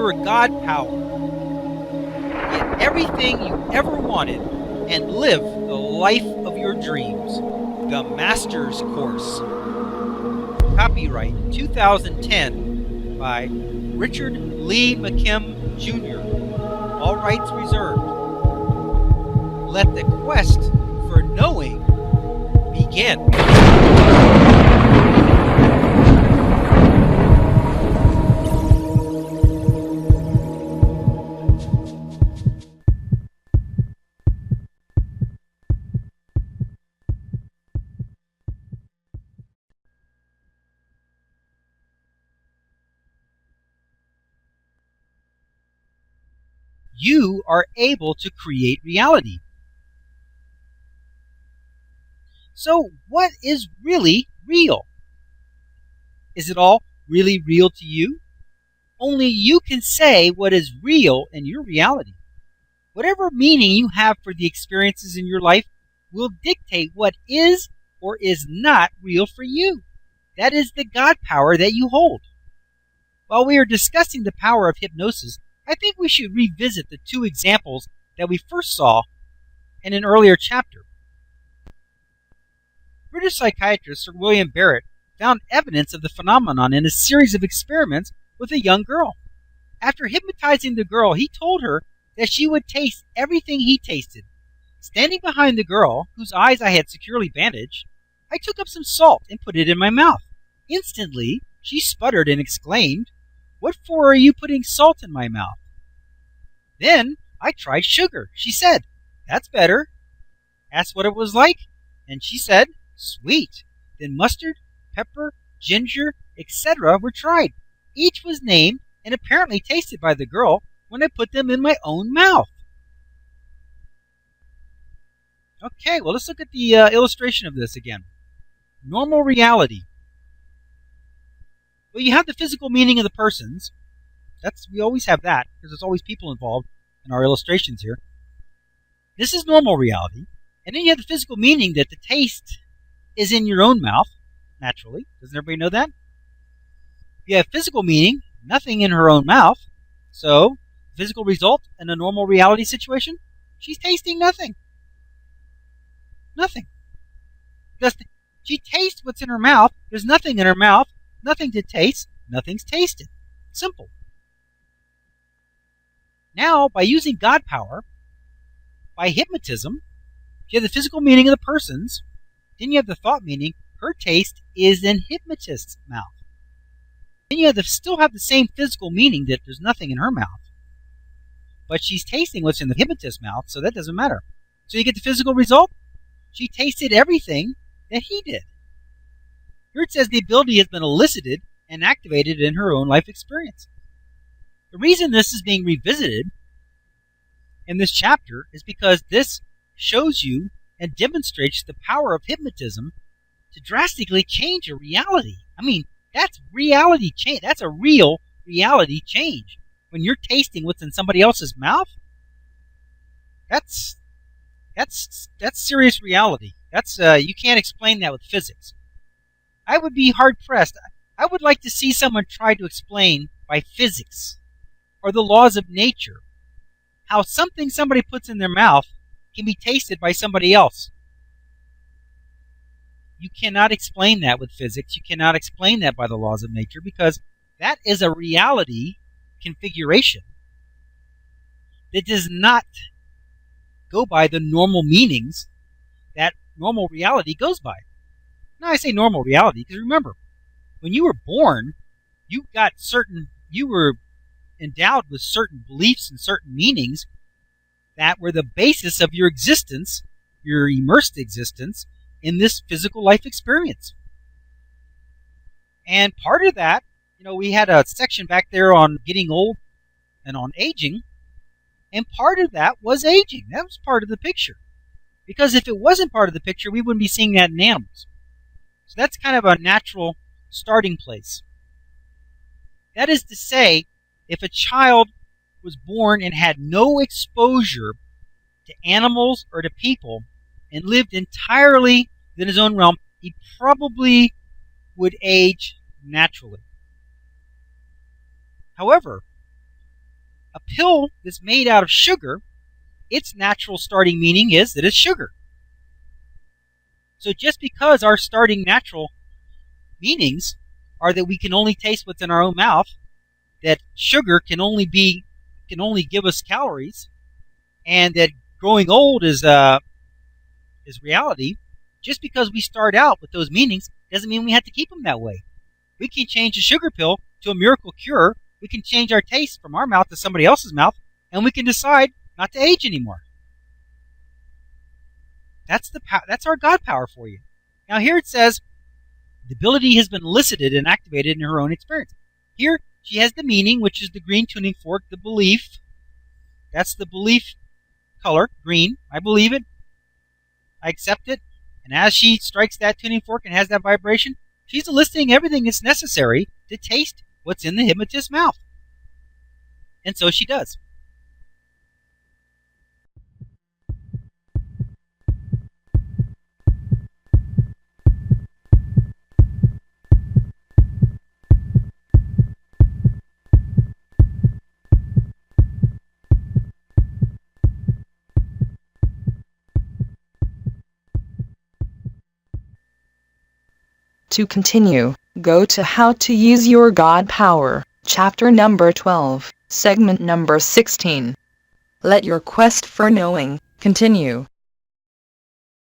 your God power. Get everything you ever wanted and live the life of your dreams. The Master's Course. Copyright 2010 by Richard Lee McKim Jr. All rights reserved. Let the quest for knowing begin. You are able to create reality. So, what is really real? Is it all really real to you? Only you can say what is real in your reality. Whatever meaning you have for the experiences in your life will dictate what is or is not real for you. That is the God power that you hold. While we are discussing the power of hypnosis, I think we should revisit the two examples that we first saw in an earlier chapter. British psychiatrist Sir William Barret found evidence of the phenomenon in a series of experiments with a young girl. After hypnotizing the girl, he told her that she would taste everything he tasted. Standing behind the girl, whose eyes I had securely bandaged, I took up some salt and put it in my mouth. Instantly, she sputtered and exclaimed, "What for are you putting salt in my mouth?" Then I tried sugar. She said, "That's better." Asked what it was like, and she said, "Sweet." Then mustard, pepper, ginger, etc. were tried. Each was named and apparently tasted by the girl when I put them in my own mouth. Okay, well, let's look at the illustration of this again. Normal reality. Well, you have the physical meaning of the persons. We always have that, because there's always people involved in our illustrations here. This is normal reality. And then you have the physical meaning that the taste is in your own mouth, naturally. Doesn't everybody know that? You have physical meaning, nothing in her own mouth. So, physical result in a normal reality situation, she's tasting nothing. Nothing. She tastes what's in her mouth. There's nothing in her mouth, nothing to taste, nothing's tasted. Simple. Now, by using God power, by hypnotism, you have the physical meaning of the persons, then you have the thought meaning, her taste is in hypnotist's mouth. Then you still have the same physical meaning that there's nothing in her mouth. But she's tasting what's in the hypnotist's mouth, so that doesn't matter. So you get the physical result. She tasted everything that he did. Here it says the ability has been elicited and activated in her own life experience. The reason this is being revisited in this chapter is because this shows you and demonstrates the power of hypnotism to drastically change a reality. I mean, that's reality change. That's a real reality change. When you're tasting what's in somebody else's mouth, that's serious reality. You can't explain that with physics. I would be hard pressed. I would like to see someone try to explain by physics or the laws of nature how something somebody puts in their mouth can be tasted by somebody else. You cannot explain that with physics. You cannot explain that by the laws of nature, because that is a reality configuration that does not go by the normal meanings that normal reality goes by. Now I say normal reality because remember, when you were born, you were endowed with certain beliefs and certain meanings that were the basis of your existence, your immersed existence in this physical life experience. And part of that, we had a section back there on getting old and on aging, and part of that was aging. That was part of the picture. Because if it wasn't part of the picture, we wouldn't be seeing that in animals. So that's kind of a natural starting place. That is to say, if a child was born and had no exposure to animals or to people and lived entirely in his own realm, he probably would age naturally. However, A pill that's made out of sugar, its natural starting meaning is that it's sugar. So just because our starting natural meanings are that we can only taste what's in our own mouth, that sugar can only give us calories, and that growing old is reality, just because we start out with those meanings doesn't mean we have to keep them that way. We can change a sugar pill to a miracle cure. We can change our taste from our mouth to somebody else's mouth, and we can decide not to age anymore. That's our God power for you. Now here it says, the ability has been elicited and activated in her own experience. Here she has the meaning, which is the green tuning fork, the belief. That's the belief color, green. I believe it. I accept it. And as she strikes that tuning fork and has that vibration, she's eliciting everything that's necessary to taste what's in the hypnotist's mouth. And so she does. To continue, go to How to Use Your God Power, chapter number 12, segment number 16. Let your quest for knowing continue.